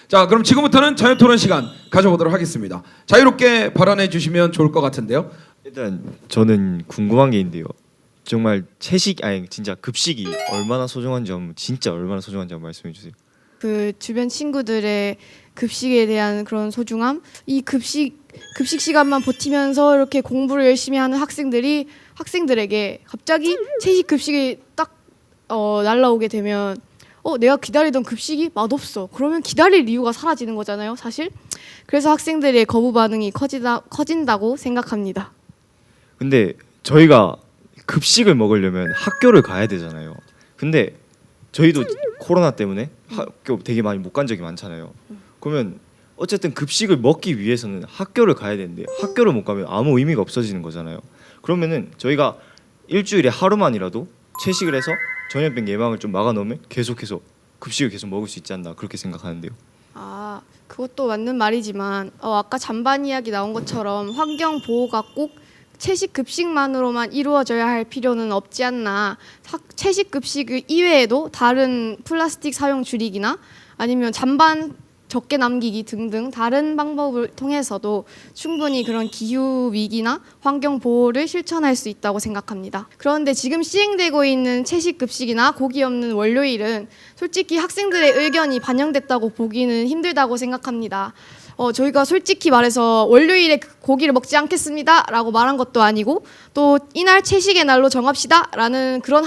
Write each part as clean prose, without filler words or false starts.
자, 그럼 지금부터는 자유토론 시간 가져보도록 하겠습니다. 자유롭게 발언해 주시면 좋을 것 같은데요. 일단 저는 궁금한 게 있는데요. 정말 채식 아니 진짜 급식이 얼마나 소중한지 한번 말씀해 주세요. 그 주변 친구들의 급식에 대한 그런 소중함, 이 급식 시간만 버티면서 이렇게 공부를 열심히 하는 학생들에게 갑자기 채식 급식이 딱 날라오게 되면 내가 기다리던 급식이 맛없어. 그러면 기다릴 이유가 사라지는 거잖아요, 사실. 그래서 학생들의 거부 반응이 커진다고 생각합니다. 근데 저희가 급식을 먹으려면 학교를 가야 되잖아요. 근데 저희도 코로나 때문에 학교 되게 많이 못 간 적이 많잖아요. 그러면 어쨌든 급식을 먹기 위해서는 학교를 가야 되는데 학교를 못 가면 아무 의미가 없어지는 거잖아요. 그러면은 저희가 일주일에 하루만이라도 채식을 해서 전염병 예방을 좀 막아놓으면 계속해서 급식을 계속 먹을 수 있지 않나 그렇게 생각하는데요. 아, 그것도 맞는 말이지만 아까 잔반 이야기 나온 것처럼 환경 보호가 꼭 채식 급식만으로만 이루어져야 할 필요는 없지 않나. 채식 급식 이외에도 다른 플라스틱 사용 줄이기나 아니면 잔반 적게 남기기 등등 다른 방법을 통해서도 충분히 그런 기후 위기나 환경 보호를 실천할 수 있다고 생각합니다. 그런데 지금 시행되고 있는 채식 급식이나 고기 없는 월요일은 솔직히 학생들의 의견이 반영됐다고 보기는 힘들다고 생각합니다. 저희가 솔직히 말해서 월요일에 고기를 먹지 않겠습니다 라고 말한 것도 아니고 또 이날 채식의 날로 정합시다 라는 그런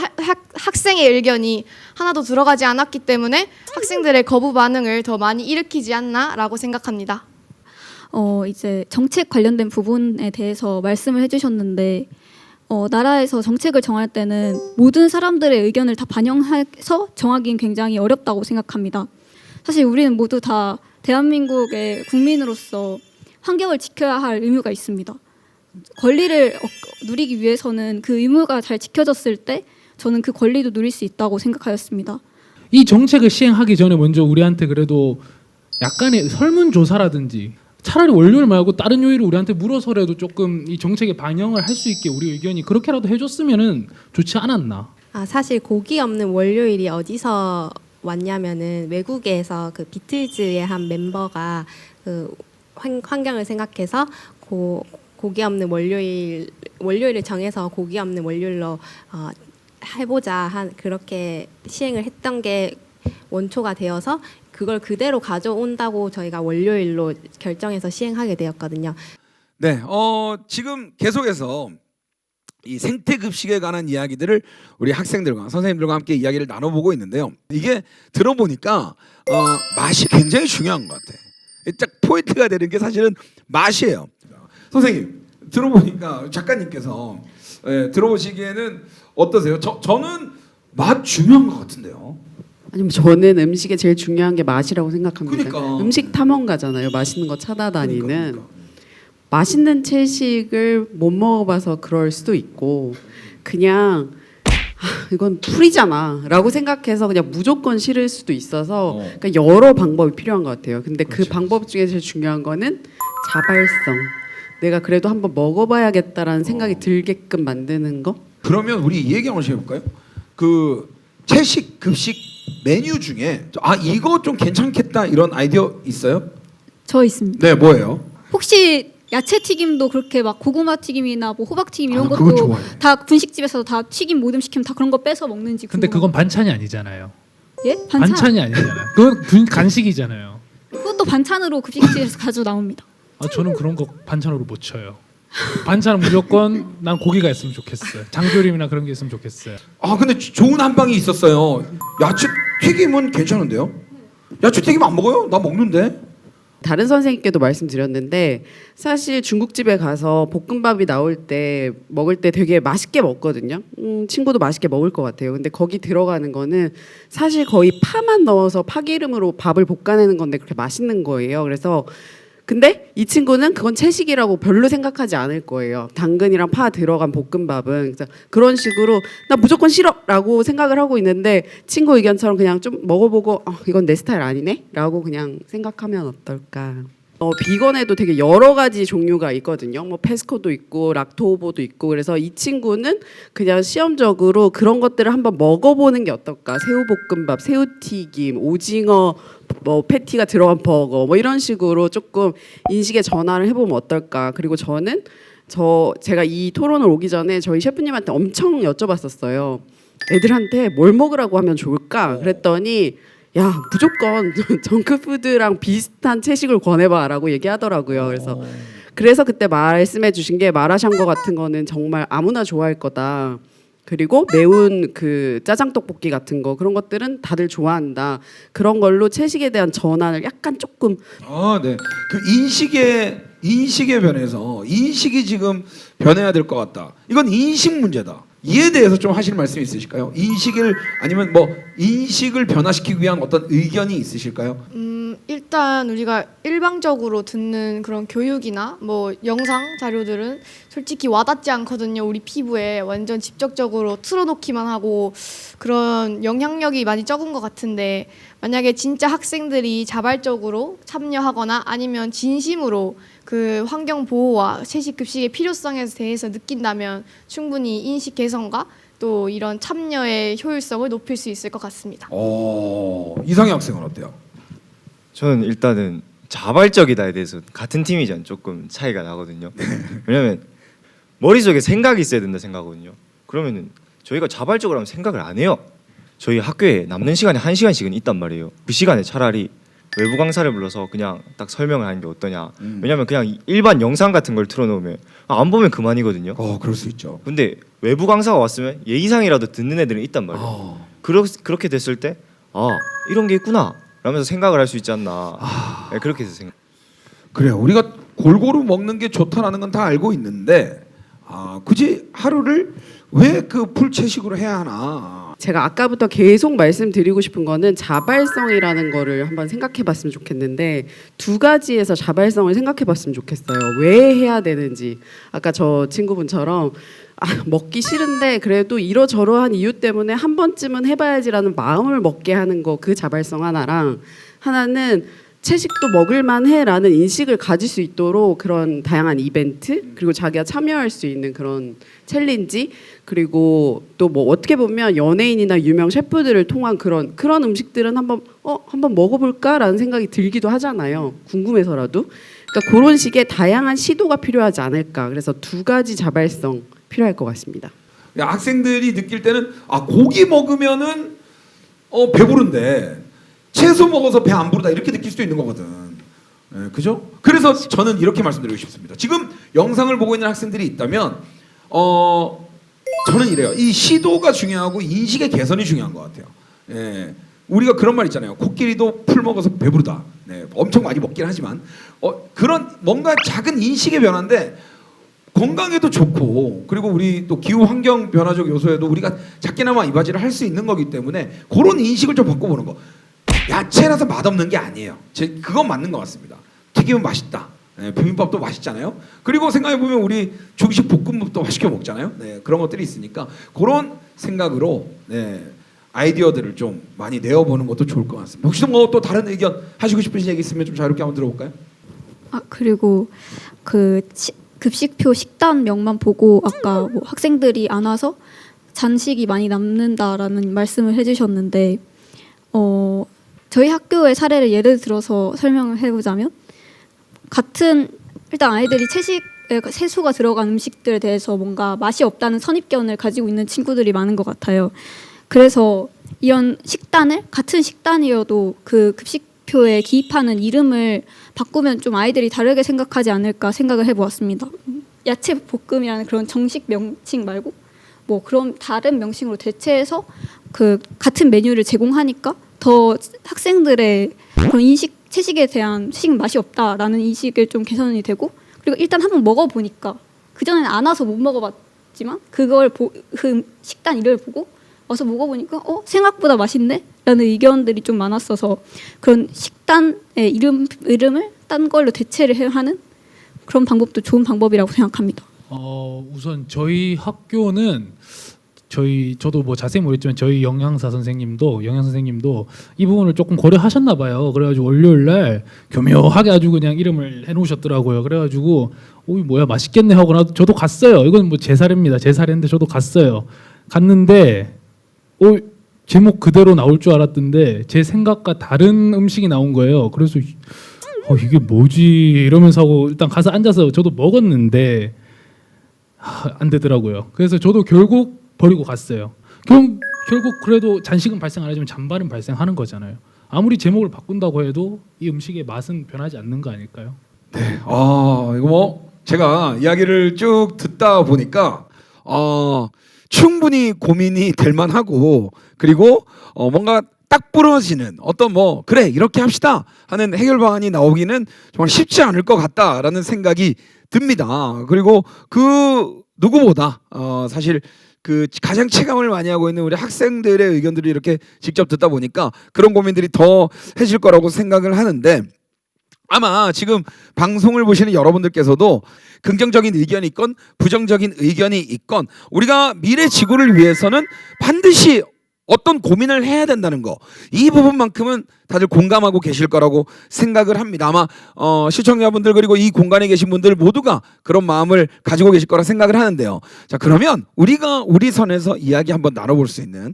학생의 의견이 하나도 들어가지 않았기 때문에 학생들의 거부 반응을 더 많이 일으키지 않나 라고 생각합니다. 이제 정책 관련된 부분에 대해서 말씀을 해주셨는데 나라에서 정책을 정할 때는 모든 사람들의 의견을 다 반영해서 정하기는 굉장히 어렵다고 생각합니다. 사실 우리는 모두 다 대한민국의 국민으로서 환경을 지켜야 할 의무가 있습니다. 권리를 누리기 위해서는 그 의무가 잘 지켜졌을 때 저는 그 권리도 누릴 수 있다고 생각하였습니다. 이 정책을 시행하기 전에 먼저 우리한테 그래도 약간의 설문조사라든지 차라리 월요일 말고 다른 요일을 우리한테 물어서라도 조금 이 정책에 반영을 할 수 있게 우리 의견이 그렇게라도 해줬으면 좋지 않았나. 사실 고기 없는 월요일이 어디서 왔냐면은 외국에서 그 비틀즈의 한 멤버가 그 환경을 생각해서 고기 없는 월요일을 정해서 고기 없는 월요일로 해보자 그렇게 시행을 했던 게 원초가 되어서 그걸 그대로 가져온다고 저희가 월요일로 결정해서 시행하게 되었거든요. 네, 지금 계속해서 이 생태급식에 관한 이야기들을 우리 학생들과 선생님들과 함께 이야기를 나눠보고 있는데요. 이게 들어보니까 맛이 굉장히 중요한 것 같아. 딱 포인트가 되는 게 사실은 맛이에요. 선생님 들어보니까 작가님께서 들어보시기에는 어떠세요? 저는 맛 중요한 것 같은데요. 아니면 저는 음식에 제일 중요한 게 맛이라고 생각합니다. 그러니까. 음식 탐험가잖아요. 맛있는 거 찾아다니는. 그러니까. 맛있는 채식을 못 먹어봐서 그럴 수도 있고 그냥 이건 풀이잖아 라고 생각해서 그냥 무조건 싫을 수도 있어서 그러니까 여러 방법이 필요한 것 같아요. 근데 그렇지, 그 방법 중에 제일 중요한 거는 자발성. 내가 그래도 한번 먹어봐야겠다라는 생각이 들게끔 만드는 거. 그러면 우리 이 얘기 한번 해볼까요? 그 채식 급식 메뉴 중에 이거 좀 괜찮겠다 이런 아이디어 있어요? 저 있습니다. 네, 뭐예요? 혹시 야채 튀김도 그렇게 막 고구마 튀김이나 뭐 호박 튀김 이런 그거 것도 좋아해. 다 분식집에서 다 튀김 모듬 시키면 다 그런 거 빼서 먹는지 근데 궁금합니다. 그건 반찬이 아니잖아요. 예? 반찬이 아니잖아요. 그건 간식이잖아요. 그것도 반찬으로 급식집에서 가져 나옵니다. 저는 그런 거 반찬으로 못 쳐요. 반찬은 무조건 난 고기가 있으면 좋겠어요. 장조림이나 그런 게 있으면 좋겠어요. 근데 좋은 한방이 있었어요. 야채 튀김은 괜찮은데요? 야채 튀김 안 먹어요? 나 먹는데. 다른 선생님께도 말씀드렸는데 사실 중국집에 가서 볶음밥이 나올 때 먹을 때 되게 맛있게 먹거든요. 친구도 맛있게 먹을 것 같아요. 근데 거기 들어가는 거는 사실 거의 파만 넣어서 파기름으로 밥을 볶아내는 건데 그렇게 맛있는 거예요. 그래서 근데 이 친구는 그건 채식이라고 별로 생각하지 않을 거예요. 당근이랑 파 들어간 볶음밥은. 그래서 그런 식으로 나 무조건 싫어라고 생각을 하고 있는데 친구 의견처럼 그냥 좀 먹어보고 이건 내 스타일 아니네? 라고 그냥 생각하면 어떨까. 비건에도 되게 여러 가지 종류가 있거든요. 뭐 페스코도 있고 락토오보도 있고. 그래서 이 친구는 그냥 시험적으로 그런 것들을 한번 먹어보는 게 어떨까. 새우볶음밥, 새우튀김, 오징어 뭐 패티가 들어간 버거 뭐 이런 식으로 조금 인식의 전환을 해보면 어떨까. 그리고 제가 이 토론을 오기 전에 저희 셰프님한테 엄청 여쭤봤었어요. 애들한테 뭘 먹으라고 하면 좋을까? 그랬더니 야 무조건 정크푸드랑 비슷한 채식을 권해봐라고 얘기하더라고요. 그래서 그때 말씀해주신 게 마라샹궈 같은 거는 정말 아무나 좋아할 거다. 그리고 매운 그 짜장 떡볶이 같은 거 그런 것들은 다들 좋아한다. 그런 걸로 채식에 대한 전환을 약간 조금 네. 그 인식의 변에서 인식이 지금 변해야 될 것 같다. 이건 인식 문제다. 이에 대해서 좀 하실 말씀이 있으실까요? 인식을 아니면 뭐 인식을 변화시키기 위한 어떤 의견이 있으실까요? 일단 우리가 일방적으로 듣는 그런 교육이나 뭐 영상 자료들은 솔직히 와닿지 않거든요. 우리 피부에 완전 직접적으로 틀어놓기만 하고 그런 영향력이 많이 적은 것 같은데 만약에 진짜 학생들이 자발적으로 참여하거나 아니면 진심으로 그 환경 보호와 채식 급식의 필요성에 대해서 느낀다면 충분히 인식 개선과 또 이런 참여의 효율성을 높일 수 있을 것 같습니다. 이상희 학생은 어때요? 저는 일단은 자발적이다에 대해서 같은 팀이지만 조금 차이가 나거든요. 왜냐면 머릿속에 생각이 있어야 된다 생각하거든요. 그러면은 저희가 자발적으로 하면 생각을 안 해요. 저희 학교에 남는 시간이 1시간씩은 있단 말이에요. 그 시간에 차라리 외부 강사를 불러서 그냥 딱 설명을 하는 게 어떠냐. 왜냐면 그냥 일반 영상 같은 걸 틀어놓으면 안 보면 그만이거든요. 그럴 수 있죠. 근데 외부 강사가 왔으면 예의상이라도 듣는 애들은 있단 말이에요. 그렇게 됐을 때 이런 게 있구나 라면서 생각을 할 수 있지 않나. 네, 그렇게 해서 생각. 그래요. 우리가 골고루 먹는 게 좋다라는 건 다 알고 있는데 굳이 하루를 왜 그 풀채식으로 해야 하나? 제가 아까부터 계속 말씀드리고 싶은 거는 자발성이라는 거를 한번 생각해 봤으면 좋겠는데 두 가지에서 자발성을 생각해 봤으면 좋겠어요. 왜 해야 되는지. 아까 저 친구분처럼 먹기 싫은데 그래도 이러저러한 이유 때문에 한 번쯤은 해봐야지라는 마음을 먹게 하는 거, 그 자발성 하나랑, 하나는 채식도 먹을만해라는 인식을 가질 수 있도록 그런 다양한 이벤트, 그리고 자기가 참여할 수 있는 그런 챌린지, 그리고 또 뭐 어떻게 보면 연예인이나 유명 셰프들을 통한 그런 음식들은 한번 먹어볼까라는 생각이 들기도 하잖아요. 궁금해서라도. 그러니까 그런 식의 다양한 시도가 필요하지 않을까. 그래서 두 가지 자발성 필요할 것 같습니다. 학생들이 느낄 때는 고기 먹으면은 배부른데 채소 먹어서 배 안 부르다 이렇게 느낄 수도 있는 거거든. 그죠? 그래서 저는 이렇게 말씀드리고 싶습니다. 지금 영상을 보고 있는 학생들이 있다면 저는 이래요. 이 시도가 중요하고 인식의 개선이 중요한 것 같아요. 우리가 그런 말 있잖아요. 코끼리도 풀 먹어서 배부르다. 엄청 많이 먹긴 하지만 그런 뭔가 작은 인식의 변화인데 건강에도 좋고, 그리고 우리 또 기후 환경 변화적 요소에도 우리가 작게나마 이바지를 할 수 있는 거기 때문에 그런 인식을 좀 바꿔보는 거. 야채라서 맛없는 게 아니에요. 그건 맞는 것 같습니다. 튀기면 맛있다. 비빔밥도 맛있잖아요. 그리고 생각해보면 우리 중식 볶음밥도 맛있게 먹잖아요. 그런 것들이 있으니까 그런 생각으로 아이디어들을 좀 많이 내어보는 것도 좋을 것 같습니다. 혹시 뭐 또 다른 의견 하시고 싶으신 얘기 있으면 좀 자유롭게 한번 들어볼까요? 그리고 그 급식표 식단명만 보고 아까 뭐 학생들이 안 와서 잔식이 많이 남는다라는 말씀을 해주셨는데 저희 학교의 사례를 예를 들어서 설명을 해보자면 일단 아이들이 채식에 채소가 들어간 음식들에 대해서 뭔가 맛이 없다는 선입견을 가지고 있는 친구들이 많은 것 같아요. 그래서 이런 식단을 같은 식단이어도 그 급식표에 기입하는 이름을 바꾸면 좀 아이들이 다르게 생각하지 않을까 생각을 해보았습니다. 야채 볶음이라는 그런 정식 명칭 말고 뭐 그런 다른 명칭으로 대체해서 그 같은 메뉴를 제공하니까 더 학생들의 그런 채식에 대한 채식 맛이 없다라는 인식을 좀 개선이 되고, 그리고 일단 한번 먹어보니까 그전에는 안 와서 못 먹어봤지만 그 식단 이름을 보고 와서 먹어보니까 생각보다 맛있네? 라는 의견들이 좀 많았어서 그런 식단의 이름을 딴 걸로 대체를 하는 그런 방법도 좋은 방법이라고 생각합니다. 우선 저희 학교는 저도 뭐 자세히 모르겠지만 저희 영양사 선생님도 이 부분을 조금 고려하셨나 봐요. 그래가지고 월요일 날 교묘하게 아주 그냥 이름을 해놓으셨더라고요. 그래가지고 뭐야 맛있겠네 하고 저도 갔어요. 이건 뭐 제 사례입니다. 제 사례인데 저도 갔어요. 갔는데 제목 그대로 나올 줄 알았던데 제 생각과 다른 음식이 나온 거예요. 그래서 이게 뭐지 이러면서 하고 일단 가서 앉아서 저도 먹었는데 안 되더라고요. 그래서 저도 결국 버리고 갔어요. 결국 그래도 잔식은 발생 안 하지만 잔발은 발생하는 거잖아요. 아무리 제목을 바꾼다고 해도 이 음식의 맛은 변하지 않는 거 아닐까요? 이거 뭐 제가 이야기를 쭉 듣다 보니까 충분히 고민이 될 만하고 그리고 뭔가 딱 부러지는 어떤 뭐 그래 이렇게 합시다 하는 해결 방안이 나오기는 정말 쉽지 않을 것 같다라는 생각이 듭니다. 그리고 그 누구보다 사실 그 가장 체감을 많이 하고 있는 우리 학생들의 의견들을 이렇게 직접 듣다 보니까 그런 고민들이 더 해질 거라고 생각을 하는데, 아마 지금 방송을 보시는 여러분들께서도 긍정적인 의견이 있건 부정적인 의견이 있건 우리가 미래 지구를 위해서는 반드시 어떤 고민을 해야 된다는 거, 이 부분만큼은 다들 공감하고 계실 거라고 생각을 합니다. 아마 시청자분들 그리고 이 공간에 계신 분들 모두가 그런 마음을 가지고 계실 거라 생각을 하는데요. 자, 그러면 우리가 우리 선에서 이야기 한번 나눠볼 수 있는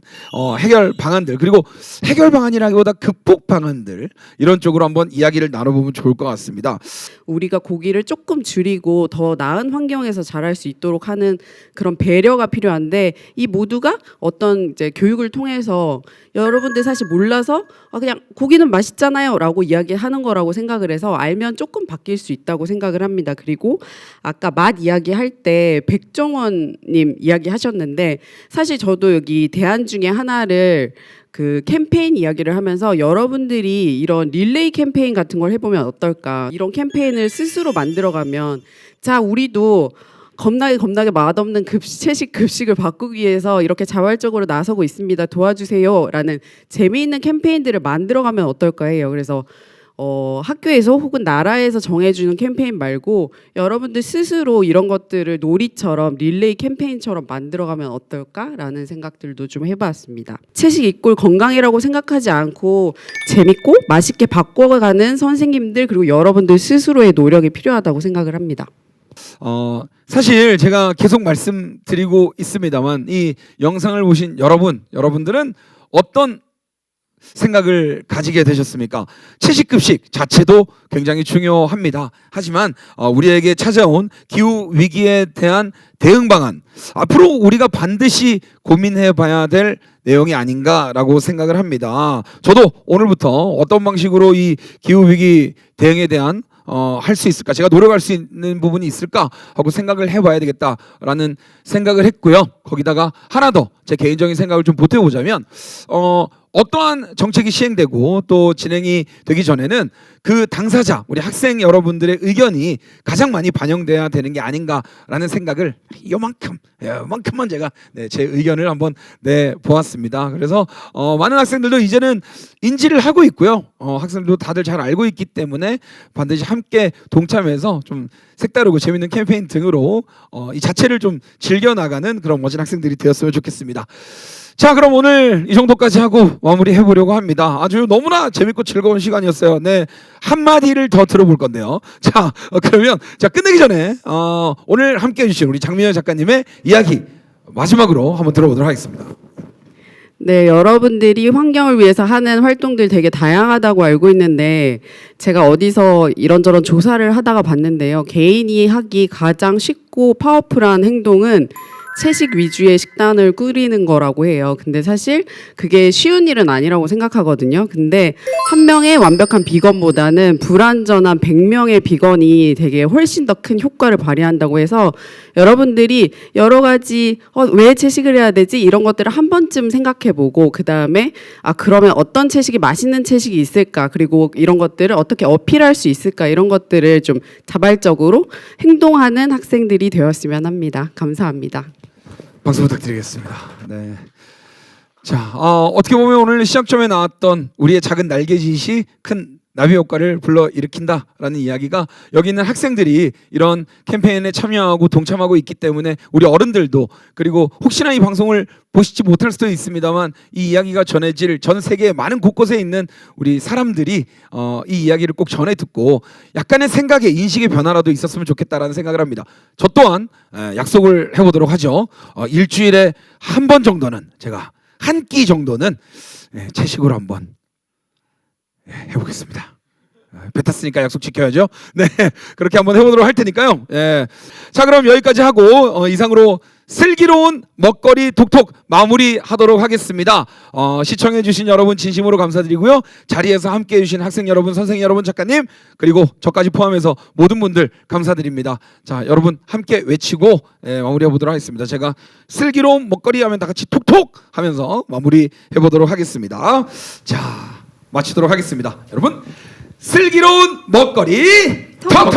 해결 방안들, 그리고 해결 방안이라기보다 극복 방안들, 이런 쪽으로 한번 이야기를 나눠보면 좋을 것 같습니다. 우리가 고기를 조금 줄이고 더 나은 환경에서 자랄 수 있도록 하는 그런 배려가 필요한데, 이 모두가 어떤 이제 교육을 통해서 여러분들 사실 몰라서 그냥 고기는 맛있잖아요 라고 이야기하는 거라고 생각을 해서 알면 조금 바뀔 수 있다고 생각을 합니다. 그리고 아까 맛 이야기할 때 백종원님 이야기하셨는데, 사실 저도 여기 대안 중에 하나를 그 캠페인 이야기를 하면서 여러분들이 이런 릴레이 캠페인 같은 걸 해보면 어떨까, 이런 캠페인을 스스로 만들어가면 자 우리도 겁나게 맛없는 채식 급식을 바꾸기 위해서 이렇게 자발적으로 나서고 있습니다. 도와주세요 라는 재미있는 캠페인들을 만들어가면 어떨까 해요. 그래서 학교에서 혹은 나라에서 정해주는 캠페인 말고 여러분들 스스로 이런 것들을 놀이처럼 릴레이 캠페인처럼 만들어가면 어떨까라는 생각들도 좀 해봤습니다. 채식 이꼴 건강이라고 생각하지 않고 재밌고 맛있게 바꿔가는 선생님들 그리고 여러분들 스스로의 노력이 필요하다고 생각을 합니다. 사실 제가 계속 말씀드리고 있습니다만 이 영상을 보신 여러분들은 어떤 생각을 가지게 되셨습니까? 채식급식 자체도 굉장히 중요합니다. 하지만 우리에게 찾아온 기후 위기에 대한 대응 방안, 앞으로 우리가 반드시 고민해 봐야 될 내용이 아닌가라고 생각을 합니다. 저도 오늘부터 어떤 방식으로 이 기후 위기 대응에 대한 할 수 있을까, 제가 노력할 수 있는 부분이 있을까 하고 생각을 해봐야 되겠다라는 생각을 했고요. 거기다가 하나 더 제 개인적인 생각을 좀 보태보자면 어떠한 정책이 시행되고 또 진행이 되기 전에는 그 당사자, 우리 학생 여러분들의 의견이 가장 많이 반영돼야 되는 게 아닌가라는 생각을 요만큼만 제가 제 의견을 한번 내보았습니다. 그래서 많은 학생들도 이제는 인지를 하고 있고요. 학생들도 다들 잘 알고 있기 때문에 반드시 함께 동참해서 좀 색다르고 재밌는 캠페인 등으로 이 자체를 좀 즐겨나가는 그런 멋진 학생들이 되었으면 좋겠습니다. 자, 그럼 오늘 이 정도까지 하고 마무리해 보려고 합니다. 아주 너무나 재밌고 즐거운 시간이었어요. 네, 한마디를 더 들어볼 건데요. 자, 그러면 끝내기 전에 오늘 함께 해주신 우리 장민현 작가님의 이야기 마지막으로 한번 들어보도록 하겠습니다. 네, 여러분들이 환경을 위해서 하는 활동들 되게 다양하다고 알고 있는데, 제가 어디서 이런저런 조사를 하다가 봤는데요. 개인이 하기 가장 쉽고 파워풀한 행동은 채식 위주의 식단을 꾸리는 거라고 해요. 근데 사실 그게 쉬운 일은 아니라고 생각하거든요. 근데 한 명의 완벽한 비건보다는 불완전한 100명의 비건이 되게 훨씬 더 큰 효과를 발휘한다고 해서, 여러분들이 여러 가지 왜 채식을 해야 되지? 이런 것들을 한 번쯤 생각해보고, 그 다음에 그러면 어떤 채식이 맛있는 채식이 있을까? 그리고 이런 것들을 어떻게 어필할 수 있을까? 이런 것들을 좀 자발적으로 행동하는 학생들이 되었으면 합니다. 감사합니다. 박수 부탁드리겠습니다. 네. 자, 어떻게 보면 오늘 시작점에 나왔던 우리의 작은 날개짓이 큰 나비 효과를 불러일으킨다라는 이야기가, 여기 있는 학생들이 이런 캠페인에 참여하고 동참하고 있기 때문에 우리 어른들도, 그리고 혹시나 이 방송을 보시지 못할 수도 있습니다만 이 이야기가 전해질 전 세계 많은 곳곳에 있는 우리 사람들이 이 이야기를 꼭 전해 듣고 약간의 생각의 인식의 변화라도 있었으면 좋겠다라는 생각을 합니다. 저 또한 약속을 해보도록 하죠. 일주일에 한 번 정도는 제가 한 끼 정도는 채식으로 한번 해보겠습니다. 배 탔으니까 약속 지켜야죠. 네, 그렇게 한번 해보도록 할 테니까요. 자, 그럼 여기까지 하고 이상으로 슬기로운 먹거리 톡톡 마무리하도록 하겠습니다. 시청해주신 여러분 진심으로 감사드리고요. 자리에서 함께해주신 학생 여러분, 선생님 여러분, 작가님 그리고 저까지 포함해서 모든 분들 감사드립니다. 자, 여러분 함께 외치고 마무리해보도록 하겠습니다. 제가 슬기로운 먹거리 하면 다 같이 톡톡 하면서 마무리해보도록 하겠습니다. 자, 마치도록 하겠습니다. 여러분 슬기로운 먹거리 톡톡!